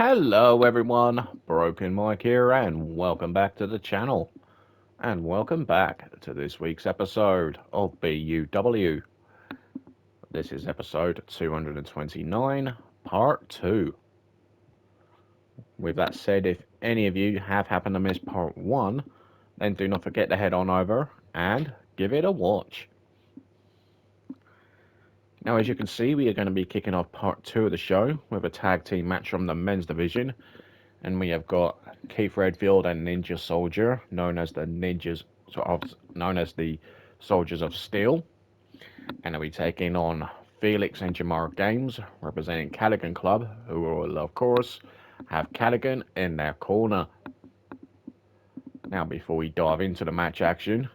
Hello everyone, Broken Mike here, and welcome back to the channel. And welcome back to this week's episode of BUW. This is episode 229, part 2. With that said, if any of you have happened to miss part 1, then do not forget to head on over and give it a watch. Now, as you can see, we are going to be kicking off part 2 of the show with a tag team match from the men's division. And we have got Keith Redfield and Ninja Soldier, known as the Soldiers of Steel. And we taking on Felix and Jamar Games, representing Cattigan Club, who will, of course, have Cattigan in their corner. Now, before we dive into the match action,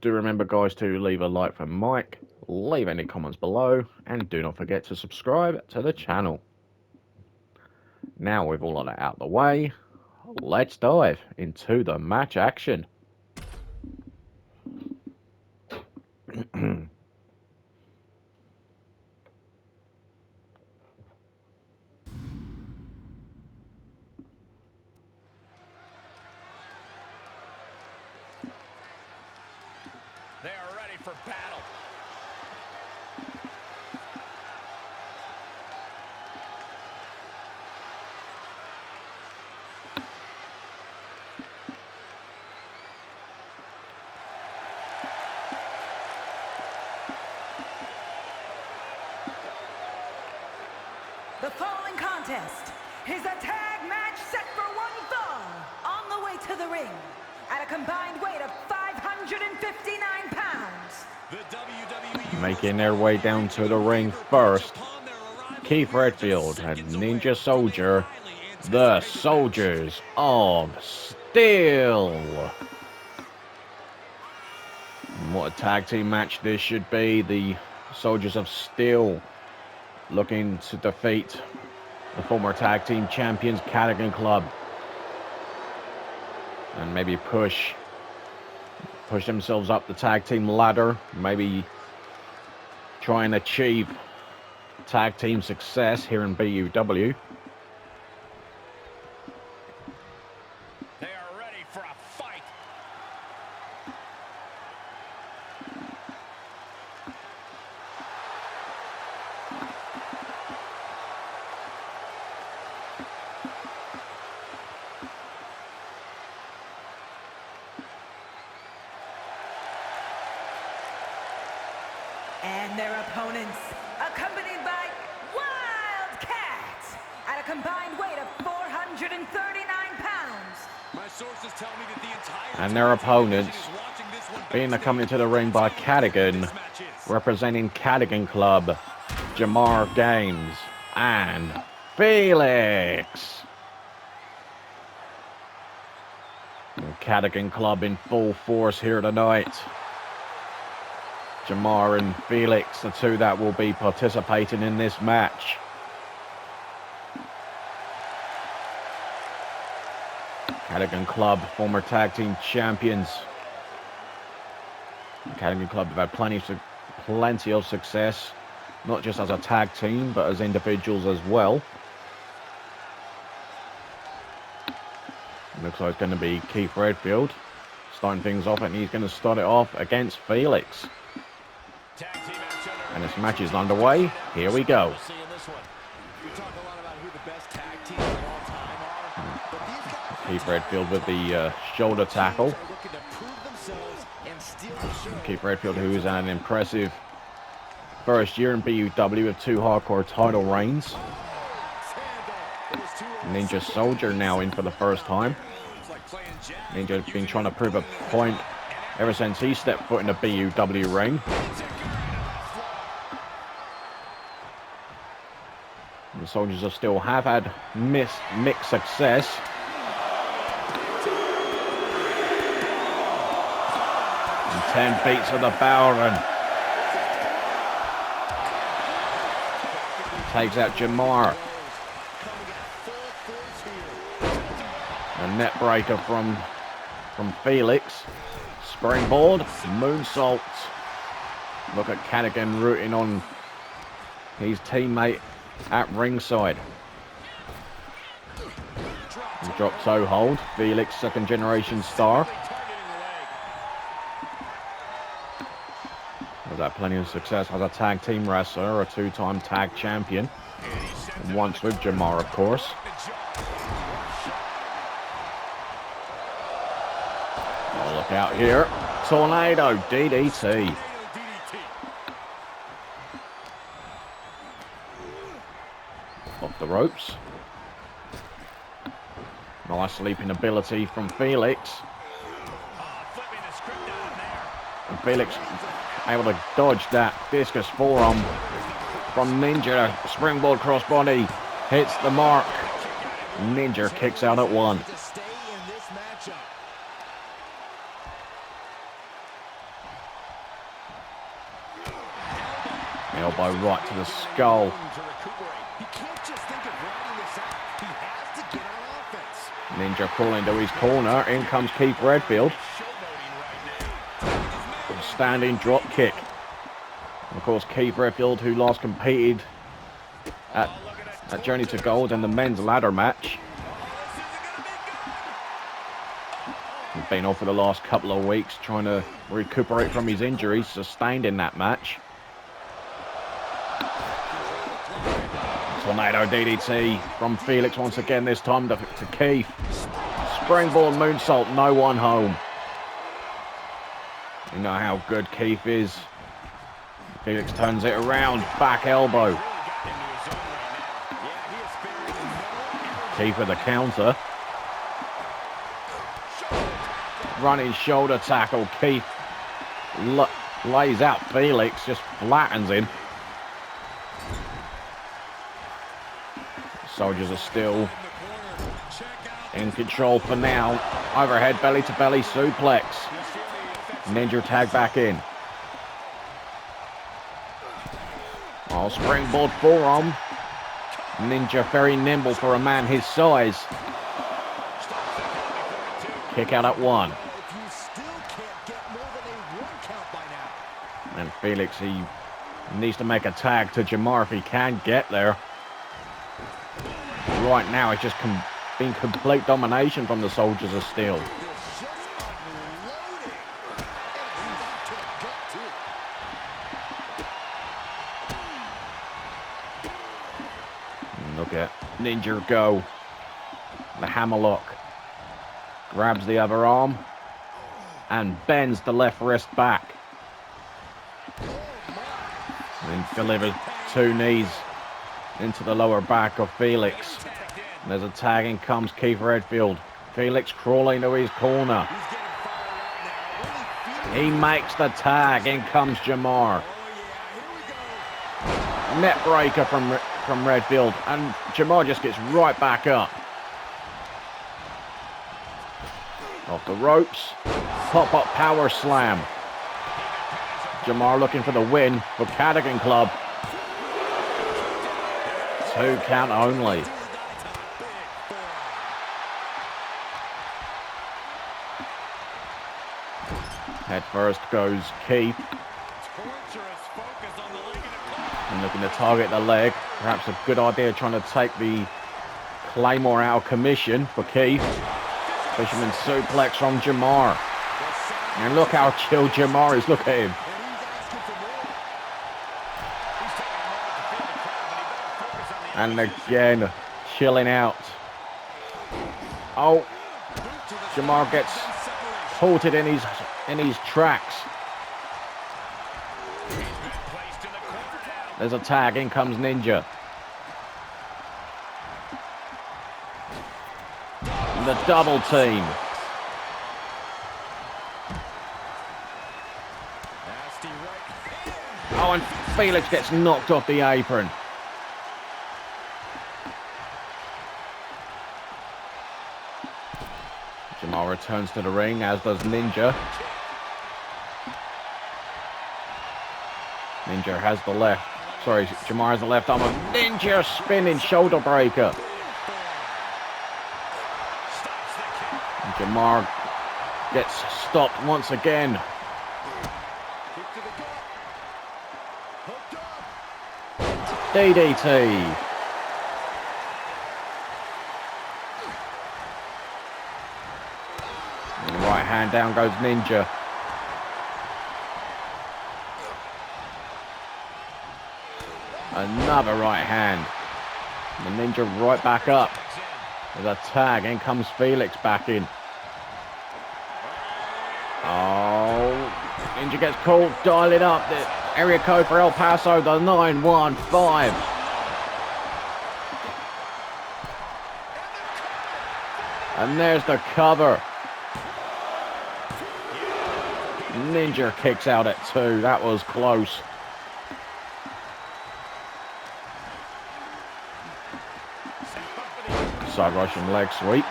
do remember, guys, to leave a like for Mike, leave any comments below, and do not forget to subscribe to the channel. Now, with all of that out of the way, let's dive into the match action. They are ready for battle. The following contest is a tag match set for one fall. On the way to the ring, at a combined weight of 559 pounds. The WWE Making their way down to the ring first, Keith Redfield and Ninja Soldier, the Soldiers of Steel. What a tag team match this should be. The Soldiers of Steel looking to defeat the former tag team champions Cattigan Club and maybe push themselves up the tag team ladder, maybe try and achieve tag team success here in BUW. They are ready for a fight. And their opponents, accompanied by Wildcat, at a combined weight of 439 pounds. My sources tell me that the entire And their opponents is watching this one being accompanied to the ring by Cattigan, representing Cattigan Club, Jamar Games, and Felix. And Cattigan Club in full force here tonight. Jamar and Felix, the two that will be participating in this match. Cattigan Club, former tag team champions. Cattigan Club have had plenty of success, not just as a tag team, but as individuals as well. Looks like it's going to be Keith Redfield starting things off, and he's going to start it off against Felix. And this match is underway. Here we go. Keith Redfield with the shoulder tackle. Keith Redfield, who is an impressive first year in BUW with 2 hardcore title reigns. Ninja Soldier now in for the first time. Ninja's been trying to prove a point ever since he stepped foot in the BUW ring. The Soldiers of Steel have had mixed success. And 10 beats of the Baron. Takes out Jamar. A net breaker from Felix. Springboard, moonsault. Look at Cattigan rooting on his teammate at ringside. Drop toe hold. Felix, second generation star. Has had plenty of success as a tag team wrestler, a two-time tag champion. And once with Jamar, of course. Oh, look out here. Tornado DDT. Off the ropes. Nice leaping ability from Felix. And Felix able to dodge that discus forearm from Ninja. Springboard crossbody hits the mark. Ninja kicks out at 1. Elbow right to the skull. Ninja crawling to his corner. In comes Keith Redfield. Standing drop kick. Of course, Keith Redfield, who last competed at Journey to Gold in the men's ladder match. He's been off for the last couple of weeks trying to recuperate from his injuries sustained in that match. Tornado DDT from Felix once again, this time to Keith. Springboard moonsault, no one home. You know how good Keith is. Felix turns it around, back elbow. Keith with a counter. Running shoulder tackle, Keith lays out Felix, just flattens him. Soldiers are still in control for now. Overhead belly to belly suplex. Ninja tag back in. Oh, springboard forearm. Ninja very nimble for a man his size. Kick out at 1. And Felix, he needs to make a tag to Jamar if he can get there. Right now, it's just been complete domination from the Soldiers of Steel. Look at Ninja go. The hammerlock. Grabs the other arm. And bends the left wrist back. And delivers 2 knees into the lower back of Felix. And there's a tag, in comes Keith Redfield. Felix crawling to his corner. He makes the tag, in comes Jamar. Net breaker from Redfield, and Jamar just gets right back up. Off the ropes, pop-up power slam. Jamar looking for the win for Cattigan Club. 2 count only. Head first goes Keith. And looking to target the leg. Perhaps a good idea trying to take the Claymore out of commission for Keith. Fisherman suplex from Jamar. And look how chill Jamar is. Look at him. And again, chilling out. Oh, Jamar gets halted in his tracks. There's a tag, in comes Ninja. The double team. Oh, and Felix gets knocked off the apron. Jamar returns to the ring, as does Ninja. Ninja has the left. Sorry, Jamar has the left arm. Ninja spinning shoulder breaker. And Jamar gets stopped once again. DDT. hand, down goes Ninja. Another right hand. The Ninja right back up. With a tag, in comes Felix back in. Oh, Ninja gets caught, dial it up. The area code for El Paso, the 915. And there's the cover. Ninja kicks out at 2. That was close. Side Russian leg sweep.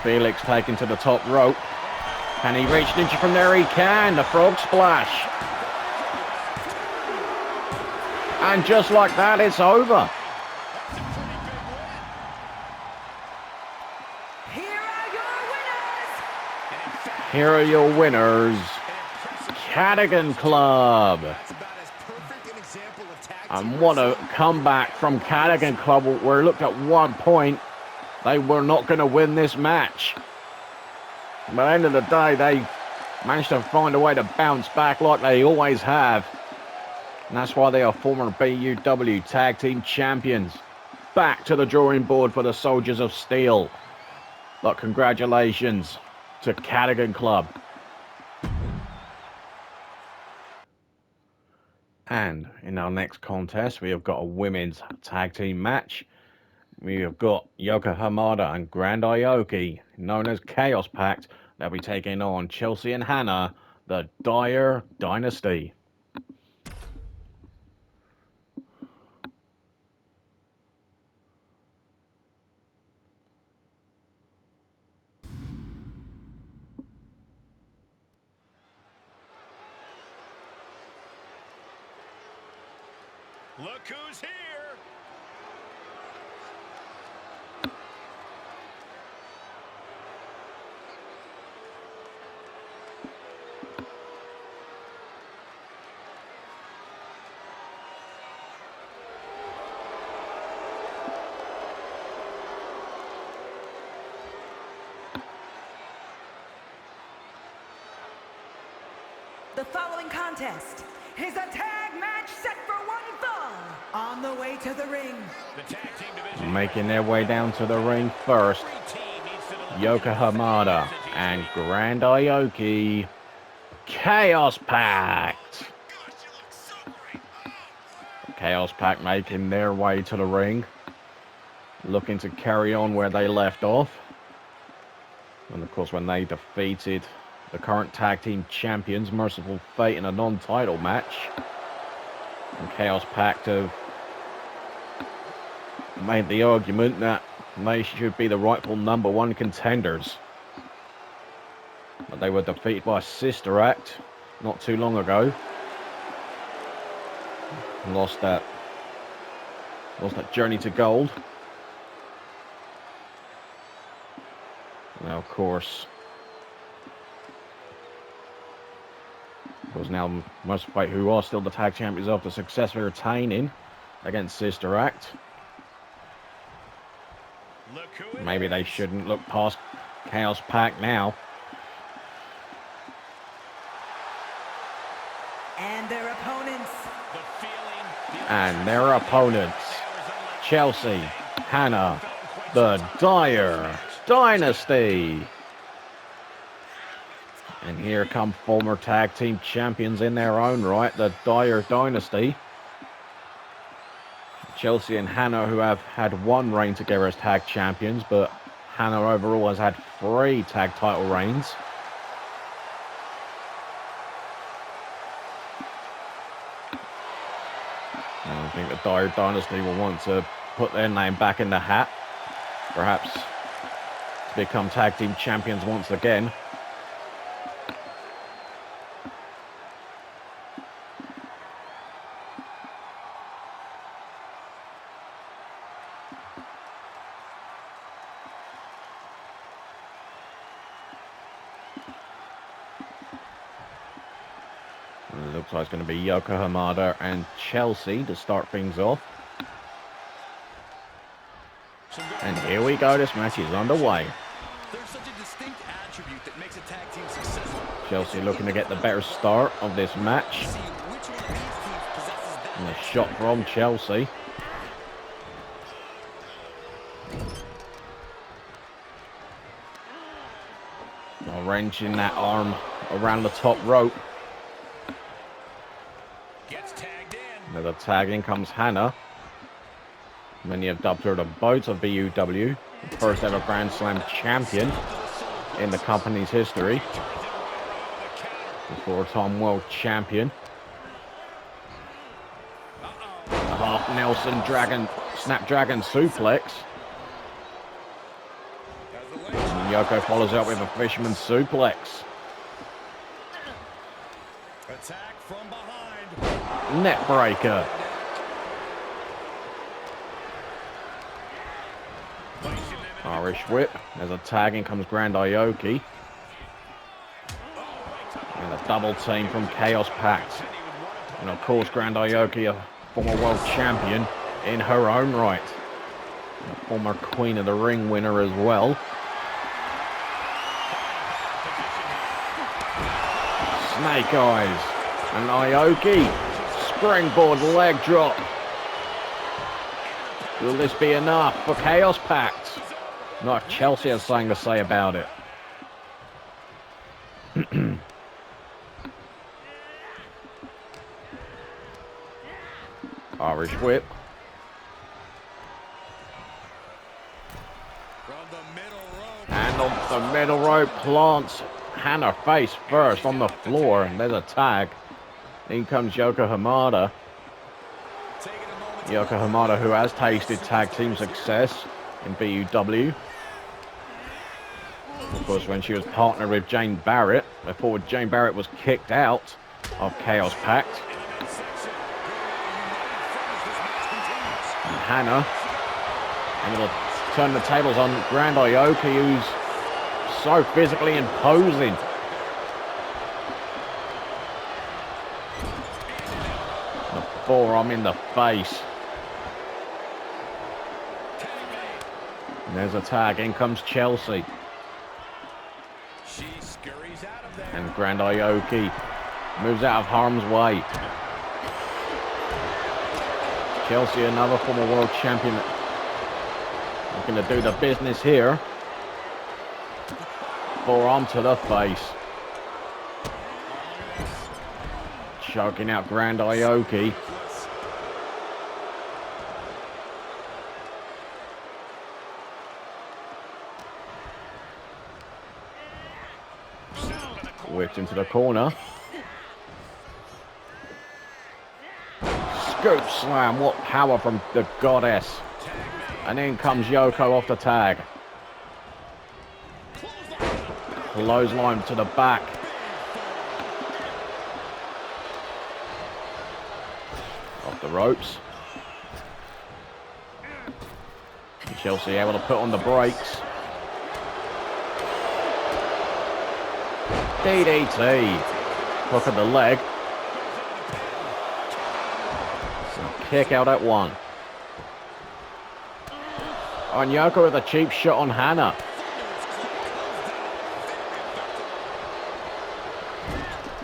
Felix taken to the top rope. Can he reach Ninja from there? He can. The frog splash. And just like that, it's over. Here are your winners, Cattigan Club. And what a comeback from Cattigan Club, where it looked at one point they were not going to win this match. But at the end of the day, they managed to find a way to bounce back like they always have. And that's why they are former BUW Tag Team Champions. Back to the drawing board for the Soldiers of Steel. But congratulations to Cattigan Club. And in our next contest, we have got a women's tag team match. We have got Yoko Hamada and Grand Aoki, known as Chaos Pact. They'll be taking on Chelsea and Hannah, the Dyer Dynasty. Look who's here. The following contest is a tag match set for one fall. On the way to the ring. The tag team division. Making their way down to the ring first, Yoko Hamada and Grand Aoki, Chaos Pact. Chaos Pact making their way to the ring, looking to carry on where they left off. And of course, when they defeated the current tag team champions, Merciful Fate, in a non-title match, and Chaos Pact have made the argument that they should be the rightful #1 contenders. But they were defeated by Sister Act not too long ago. Lost that journey to gold. Now, of course, now Merciful Fate, who are still the tag champions after successfully retaining against Sister Act. Maybe they shouldn't look past Chaos Pact now. And their opponents, Chelsea, Hannah, the Dyer Dynasty. And here come former tag team champions in their own right, the Dyer Dynasty. Chelsea and Hannah, who have had one reign together as tag champions, but Hannah overall has had 3 tag title reigns. And I think the Dyer Dynasty will want to put their name back in the hat, perhaps to become tag team champions once again. It looks like it's going to be Yoko Hamada and Chelsea to start things off. And here we go, this match is underway. Chelsea looking to get the better start of this match. And a shot from Chelsea. Wrenching that arm around the top rope. Gets tagged in. Another tag in comes Hannah. Many have dubbed her the boat of BUW, the first ever Grand Slam champion in the company's history. The four-time world champion. A half Nelson Snapdragon suplex. And Yoko follows up with a fisherman suplex. Attack from behind. Net breaker. Irish whip. There's a tag in comes Grand Aoki. And a double team from Chaos Pact. And of course Grand Aoki, a former world champion in her own right. A former Queen of the Ring winner as well. Snake Eyes. And Aoki. Springboard leg drop. Will this be enough for Chaos Pact? Not if Chelsea has something to say about it. Irish whip. And on the middle rope plants Hannah face first on the floor. And there's a tag. In comes Yoko Hamada. Yoko Hamada, who has tasted tag team success in BUW. Of course, when she was partnered with Jane Barrett, before Jane Barrett was kicked out of Chaos Pact. And Hannah, able to turn the tables on Grand Aoki, who's so physically imposing. The forearm in the face. And there's a tag. In comes Chelsea. And Grand Aoki moves out of harm's way. Chelsea, another former world champion, looking to do the business here. Forearm to the face. Choking out Grand Aoki. Whipped into the corner. Scoop slam, what power from the goddess. And in comes Yoko off the tag. Clothesline to the back. Off the ropes. And Chelsea able to put on the brakes. DDT. Hook of the leg. Kick out at one. And Yoko with a cheap shot on Hannah.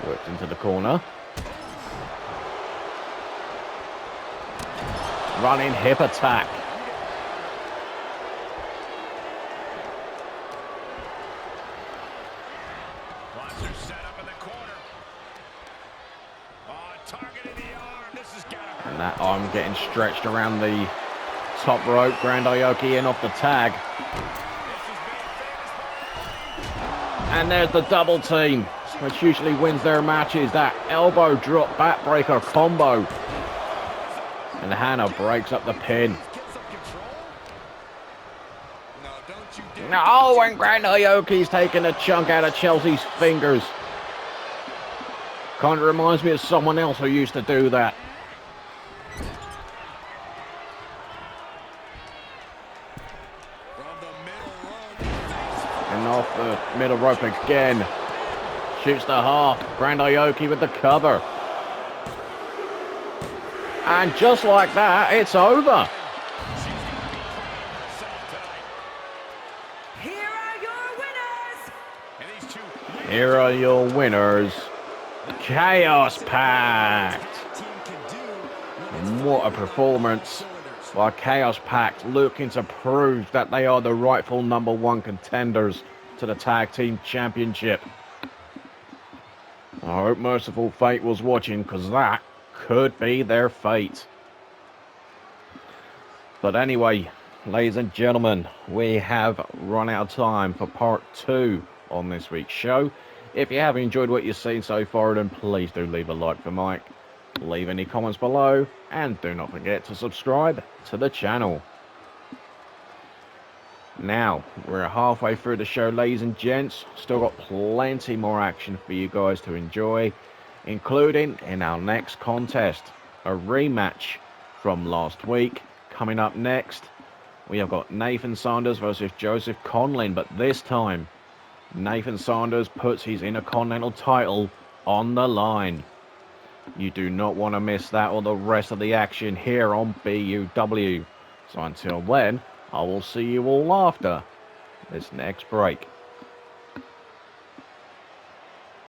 Worked into the corner. Running hip attack. And that arm getting stretched around the top rope. Grand Aoki in off the tag. And there's the double team, which usually wins their matches. That elbow drop backbreaker combo. And Hannah breaks up the pin. No, and Grand Aoki's taking a chunk out of Chelsea's fingers. Kind of reminds me of someone else who used to do that. And off the middle rope again. Shoots the half. Grand Aoki with the cover. And just like that, it's over. Here are your winners. Here are your winners, Chaos Pact. What a performance by Chaos Pact, looking to prove that they are the rightful #1 contenders to the Tag Team Championship. I hope Merciful Fate was watching, because that could be their fate. But anyway, ladies and gentlemen, we have run out of time for part 2 on this week's show. If you have enjoyed what you've seen so far, then please do leave a like for Mike, leave any comments below, and do not forget to subscribe to the channel. Now, we're halfway through the show, ladies and gents. Still got plenty more action for you guys to enjoy, including in our next contest, a rematch from last week. Coming up next, we have got Nathan Sanders versus Joseph Conlin, but this time, Nathan Sanders puts his Intercontinental title on the line. You do not want to miss that or the rest of the action here on BUW. So until then, I will see you all after this next break.